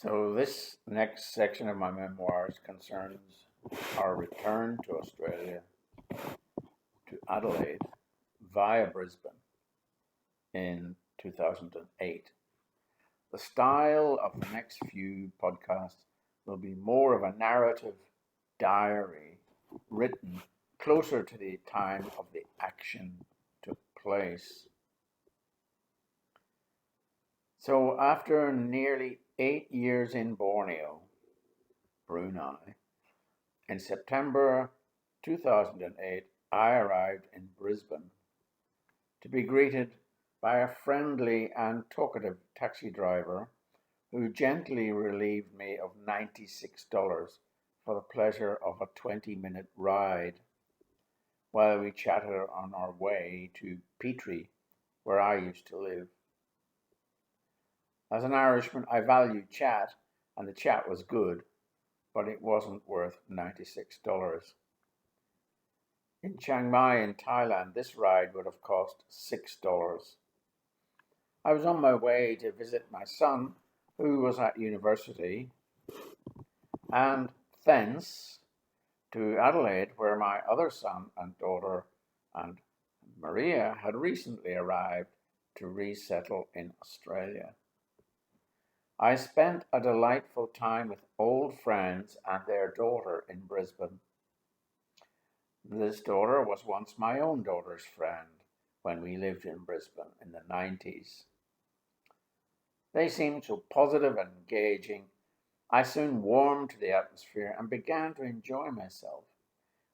So, this next section of my memoirs concerns our return to Australia, to Adelaide, via Brisbane in 2008. The style of the next few podcasts will be more of a narrative diary written closer to the time of the action took place. So, after nearly 8 years in Borneo, Brunei, in September 2008, I arrived in Brisbane to be greeted by a friendly and talkative taxi driver who gently relieved me of $96 for the pleasure of a 20-minute ride while we chatted on our way to Petrie, where I used to live. As an Irishman, I value chat, and the chat was good, but it wasn't worth $96. In Chiang Mai in Thailand, this ride would have cost $6. I was on my way to visit my son, who was at university, and thence to Adelaide, where my other son and daughter and Maria had recently arrived to resettle in Australia. I spent a delightful time with old friends and their daughter in Brisbane. This daughter was once my own daughter's friend when we lived in Brisbane in the 90s. They seemed so positive and engaging. I soon warmed to the atmosphere and began to enjoy myself.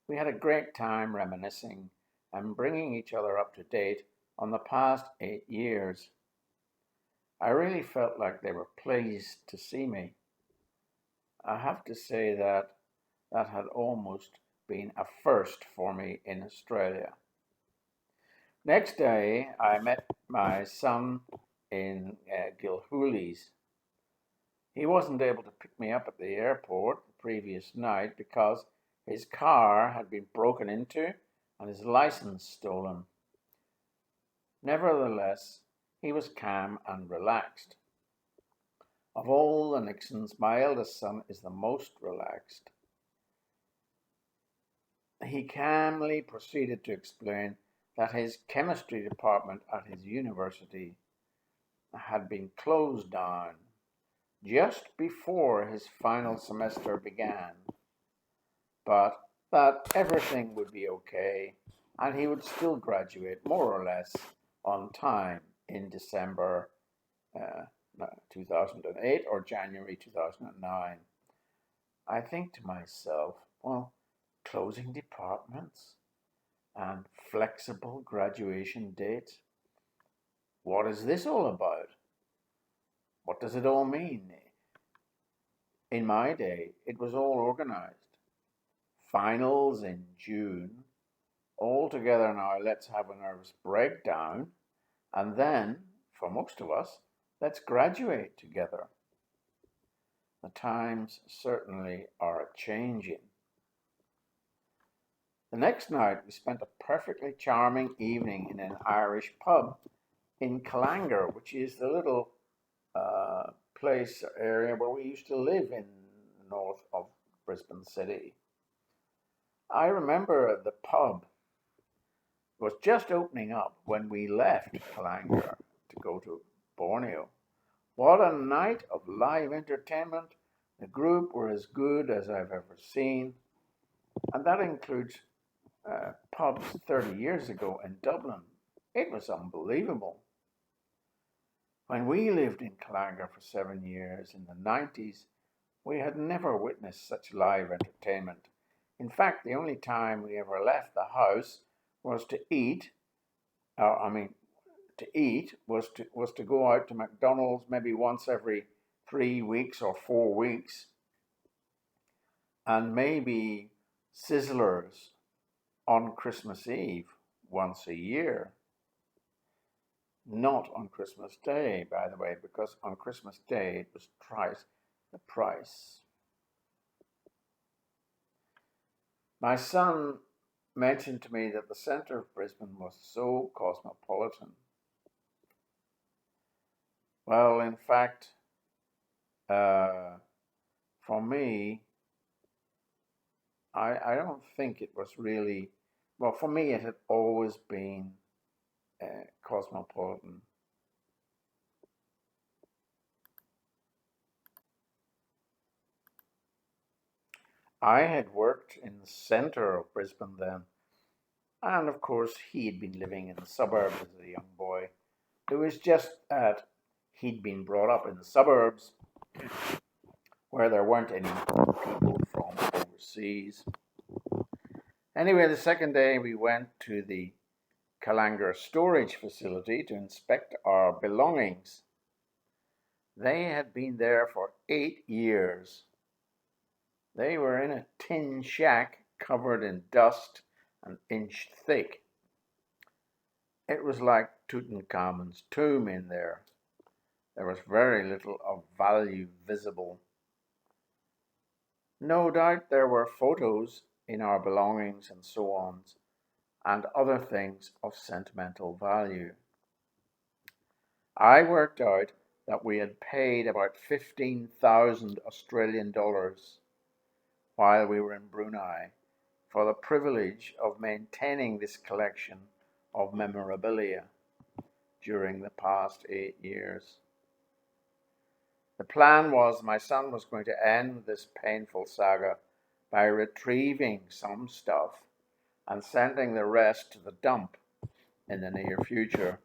We had a great time reminiscing and bringing each other up to date on the past 8 years. I really felt like they were pleased to see me. I have to say that had almost been a first for me in Australia. Next day, I met my son in Gilhooly's. He wasn't able to pick me up at the airport the previous night because his car had been broken into and his license stolen. Nevertheless, he was calm and relaxed. Of all the Nixons, my eldest son is the most relaxed. He calmly proceeded to explain that his chemistry department at his university had been closed down just before his final semester began, but that everything would be okay and he would still graduate more or less on time in December 2008 or January 2009. I think to myself, well, closing departments and flexible graduation dates. What is this all about? What does it all mean? In my day, it was all organized. Finals in June. All together now, let's have a nervous breakdown. And then, for most of us, let's graduate together. The times certainly are changing. The next night, we spent a perfectly charming evening in an Irish pub in Callanger, which is the little place area where we used to live in north of Brisbane City. I remember the pub was just opening up when we left Callanger to go to Borneo. What a night of live entertainment. The group were as good as I've ever seen, and that includes pubs 30 years ago in Dublin. It was unbelievable. When we lived in Callanger for 7 years in the 90s, we had never witnessed such live entertainment. In fact, the only time we ever left the house was to eat. Was to go out to McDonald's maybe once every 3 weeks or 4 weeks, and maybe Sizzlers on Christmas Eve once a year. Not on Christmas Day, by the way, because on Christmas Day it was twice the price. My son mentioned to me that the centre of Brisbane was so cosmopolitan. Well, in fact, For me, I don't think it was really, well, for me, it had always been cosmopolitan. I had worked in the center of Brisbane then, and of course, he had been living in the suburbs as a young boy. It was just that he'd been brought up in the suburbs where there weren't any people from overseas. Anyway, the second day we went to the Kalangor storage facility to inspect our belongings. They had been there for 8 years. They were in a tin shack covered in dust an inch thick. It was like Tutankhamun's tomb in there. There was very little of value visible. No doubt there were photos in our belongings and so on, and other things of sentimental value. I worked out that we had paid about 15,000 Australian dollars while we were in Brunei for the privilege of maintaining this collection of memorabilia during the past 8 years. The plan was my son was going to end this painful saga by retrieving some stuff and sending the rest to the dump in the near future.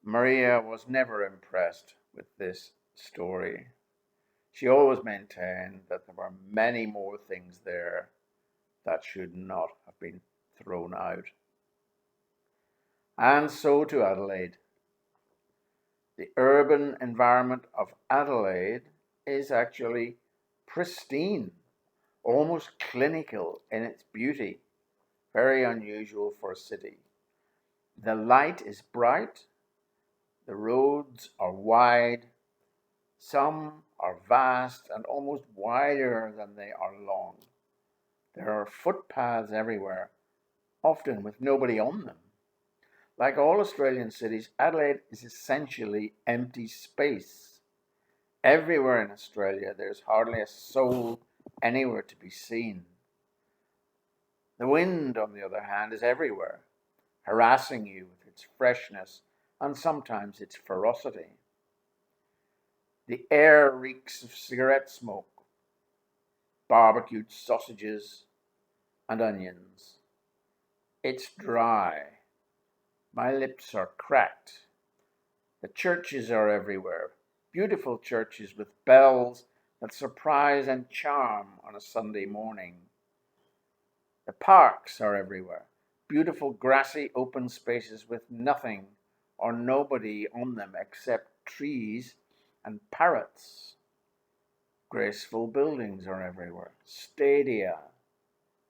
Maria was never impressed with this story. She always maintained that there were many more things there that should not have been thrown out. And so to Adelaide. The urban environment of Adelaide is actually pristine, almost clinical in its beauty, very unusual for a city. The light is bright, the roads are wide, some are vast and almost wider than they are long. There are footpaths everywhere, often with nobody on them. Like all Australian cities, Adelaide is essentially empty space. Everywhere in Australia, there's hardly a soul anywhere to be seen. The wind, on the other hand, is everywhere, harassing you with its freshness and sometimes its ferocity. The air reeks of cigarette smoke, barbecued sausages, and onions. It's dry. My lips are cracked. The churches are everywhere, beautiful churches with bells that surprise and charm on a Sunday morning. The parks are everywhere, beautiful grassy open spaces with nothing or nobody on them except trees and parrots. Graceful buildings are everywhere, stadia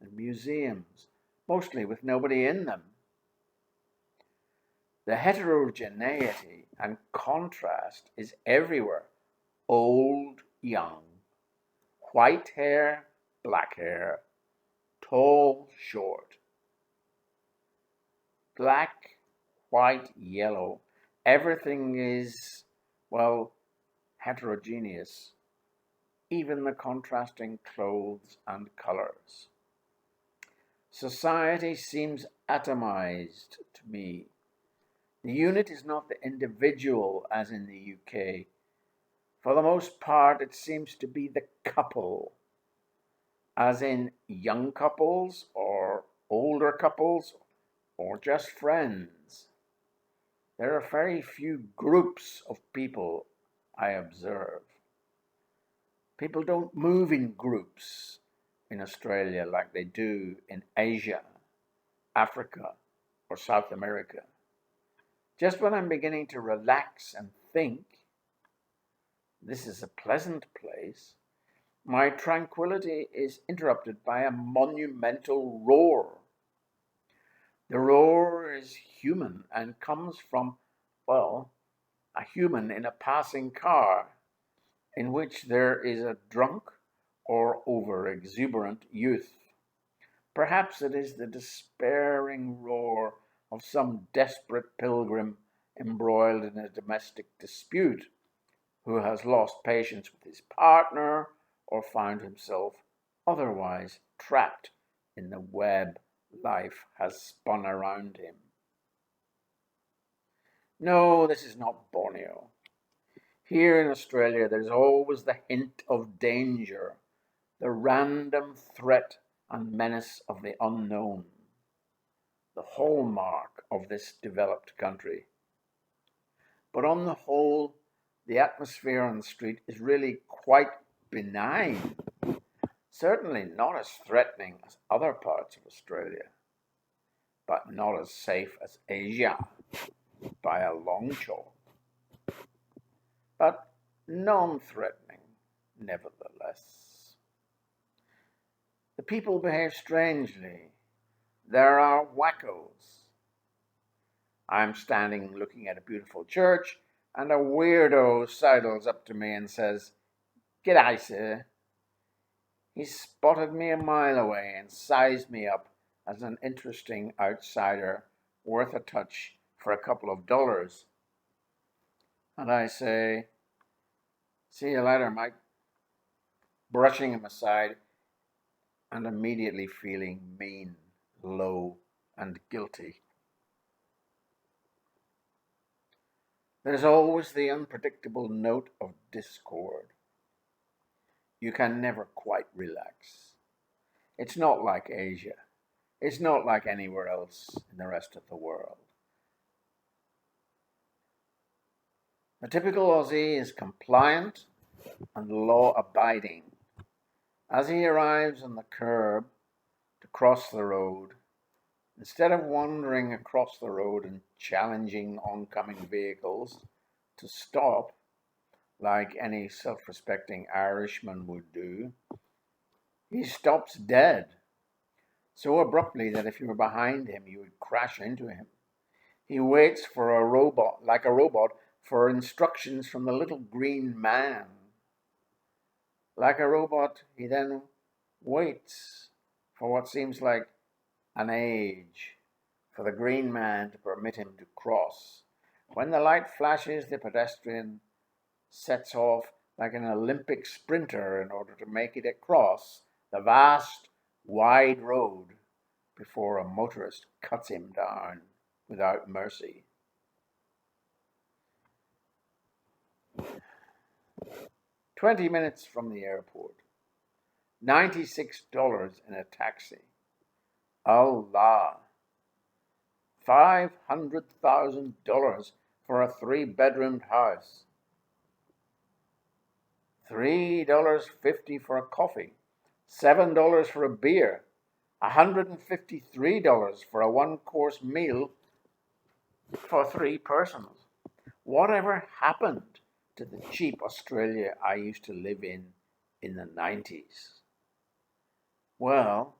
and museums, mostly with nobody in them. The heterogeneity and contrast is everywhere. Old, young, white hair, black hair, tall, short, black, white, yellow. Everything is, well, heterogeneous, even the contrasting clothes and colors. Society seems atomized to me. The unit is not the individual as in the UK. For the most part, it seems to be the couple, as in young couples or older couples or just friends. There are very few groups of people I observe. People don't move in groups in Australia like they do in Asia, Africa, or South America. Just when I'm beginning to relax and think, this is a pleasant place, my tranquility is interrupted by a monumental roar. The roar is human and comes from, well, a human in a passing car in which there is a drunk or over-exuberant youth. Perhaps it is the despairing roar of some desperate pilgrim embroiled in a domestic dispute, who has lost patience with his partner or found himself otherwise trapped in the web life has spun around him. No, this is not Borneo. Here in Australia, there's always the hint of danger, the random threat and menace of the unknown, the hallmark of this developed country. But on the whole, the atmosphere on the street is really quite benign, certainly not as threatening as other parts of Australia, but not as safe as Asia by a long chalk, but non-threatening nevertheless. The people behave strangely. There are wackos. I'm standing looking at a beautiful church, and a weirdo sidles up to me and says, "G'day, sir." He spotted me a mile away and sized me up as an interesting outsider worth a touch for a couple of dollars. And I say, "See you later, Mike," brushing him aside and immediately feeling mean, low, and guilty. There's always the unpredictable note of discord. You can never quite relax. It's not like Asia. It's not like anywhere else in the rest of the world. The typical Aussie is compliant and law-abiding. As he arrives on the curb to cross the road, instead of wandering across the road and challenging oncoming vehicles to stop, like any self-respecting Irishman would do, he stops dead, so abruptly that if you were behind him, you would crash into him. He waits for a robot, like a robot, for instructions from the little green man. Like a robot, he then waits for what seems like an age for the green man to permit him to cross. When the light flashes, the pedestrian sets off like an Olympic sprinter in order to make it across the vast, wide road before a motorist cuts him down without mercy. "20 minutes from the airport. $96 in a taxi. Allah. $500,000 for a 3-bedroomed house. $3.50 for a coffee. $7 for a beer. $153 for a one-course meal for 3 persons. Whatever happened to the cheap Australia I used to live in the 90s? Well,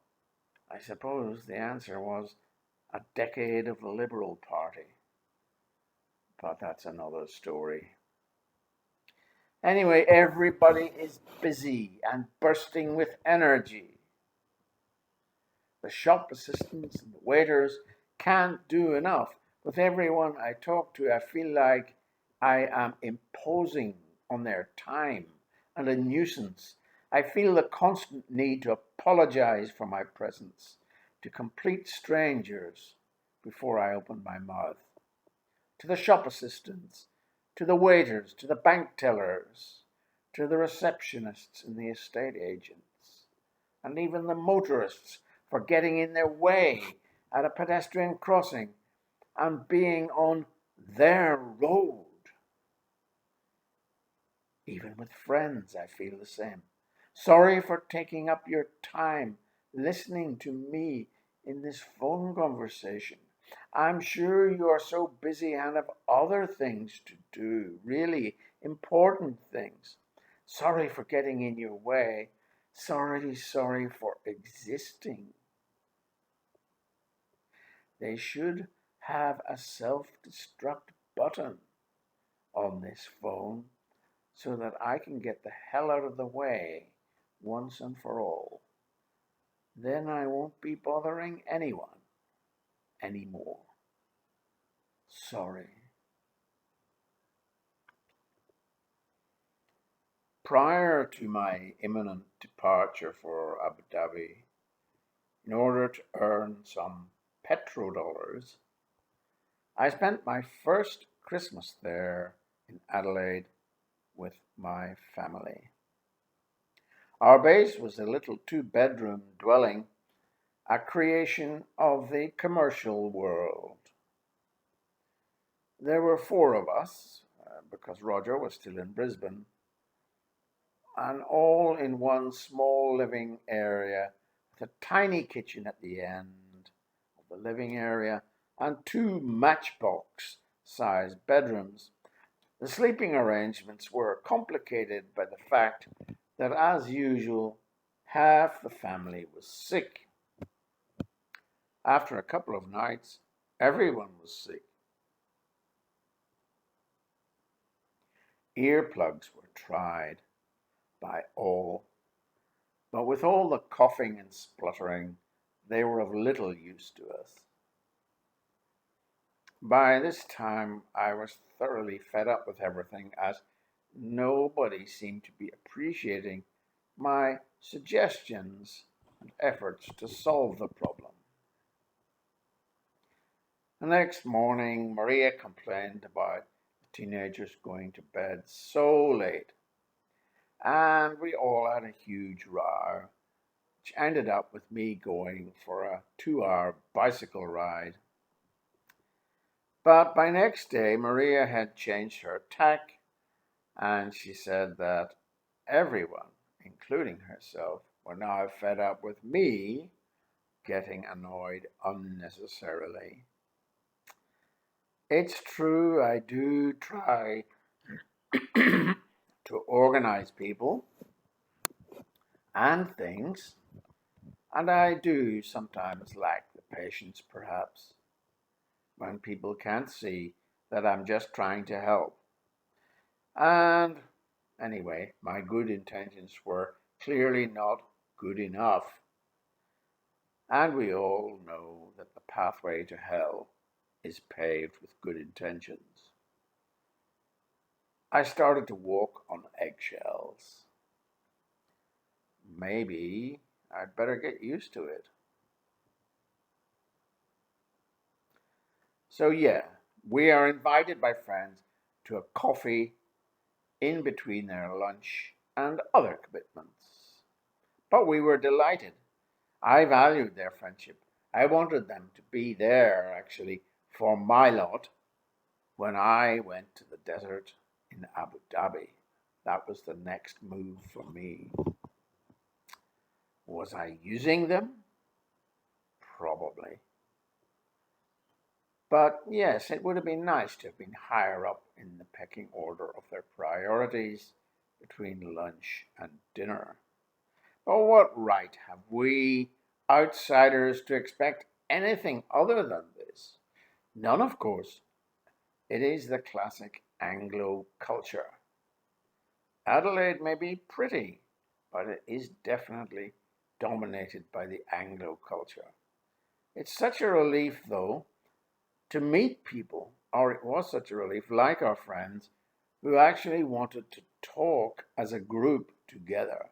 I suppose the answer was a decade of the Liberal Party. But that's another story. Anyway, everybody is busy and bursting with energy. The shop assistants and the waiters can't do enough. With everyone I talk to, I feel like I am imposing on their time and a nuisance. I feel the constant need to apologize for my presence to complete strangers before I open my mouth. To the shop assistants, to the waiters, to the bank tellers, to the receptionists and the estate agents, and even the motorists for getting in their way at a pedestrian crossing and being on their road. Even with friends, I feel the same. Sorry for taking up your time listening to me in this phone conversation. I'm sure you are so busy and have other things to do, really important things. Sorry for getting in your way. Sorry for existing. They should have a self-destruct button on this phone so that I can get the hell out of the way once and for all. Then I won't be bothering anyone anymore. Sorry. Prior to my imminent departure for Abu Dhabi, in order to earn some petrodollars, I spent my first Christmas there in Adelaide with my family. Our base was a little two-bedroom dwelling, a creation of the commercial world. There were four of us, because Roger was still in Brisbane, and all in one small living area with a tiny kitchen at the end of the living area and two matchbox-sized bedrooms. The sleeping arrangements were complicated by the fact that, as usual, half the family was sick. After a couple of nights, everyone was sick. Earplugs were tried by all, but with all the coughing and spluttering, they were of little use to us. By this time, I was thoroughly fed up with everything, as nobody seemed to be appreciating my suggestions and efforts to solve the problem. The next morning, Maria complained about the teenagers going to bed so late, and we all had a huge row, which ended up with me going for a 2-hour bicycle ride. But by next day, Maria had changed her tack, and she said that everyone, including herself, were now fed up with me getting annoyed unnecessarily. It's true, I do try to organize people and things, and I do sometimes lack the patience, perhaps, when people can't see that I'm just trying to help. And anyway, my good intentions were clearly not good enough. And we all know that the pathway to hell is paved with good intentions. I started to walk on eggshells. Maybe I'd better get used to it. So yeah, we are invited by friends to a coffee in between their lunch and other commitments. But we were delighted. I valued their friendship. I wanted them to be there, actually, for my lot when I went to the desert in Abu Dhabi. That was the next move for me. Was I using them? Probably. But yes, it would have been nice to have been higher up in the pecking order of their priorities between lunch and dinner. But what right have we outsiders to expect anything other than this? None, of course. It is the classic Anglo culture. Adelaide may be pretty, but it is definitely dominated by the Anglo culture. It's such a relief, though, to meet people, or it was such a relief, like our friends, who actually wanted to talk as a group together.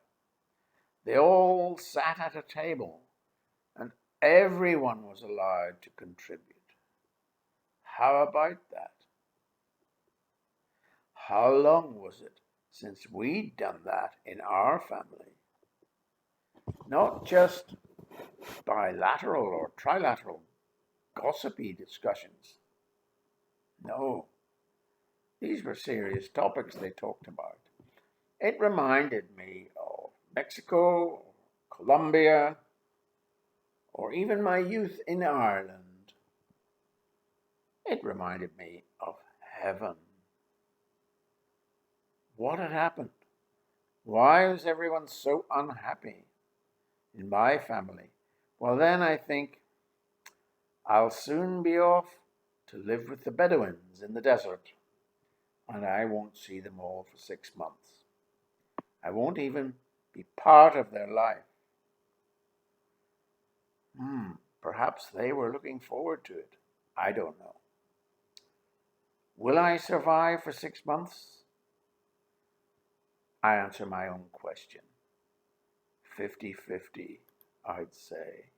They all sat at a table, and everyone was allowed to contribute. How about that? How long was it since we'd done that in our family? Not just bilateral or trilateral gossipy discussions. No, these were serious topics they talked about. It reminded me of Mexico, Colombia, or even my youth in Ireland. It reminded me of heaven. What had happened? Why was everyone so unhappy in my family? Well, then I think I'll soon be off to live with the Bedouins in the desert, and I won't see them all for 6 months. I won't even be part of their life. Perhaps they were looking forward to it. I don't know. Will I survive for 6 months? I answer my own question. 50-50, I'd say.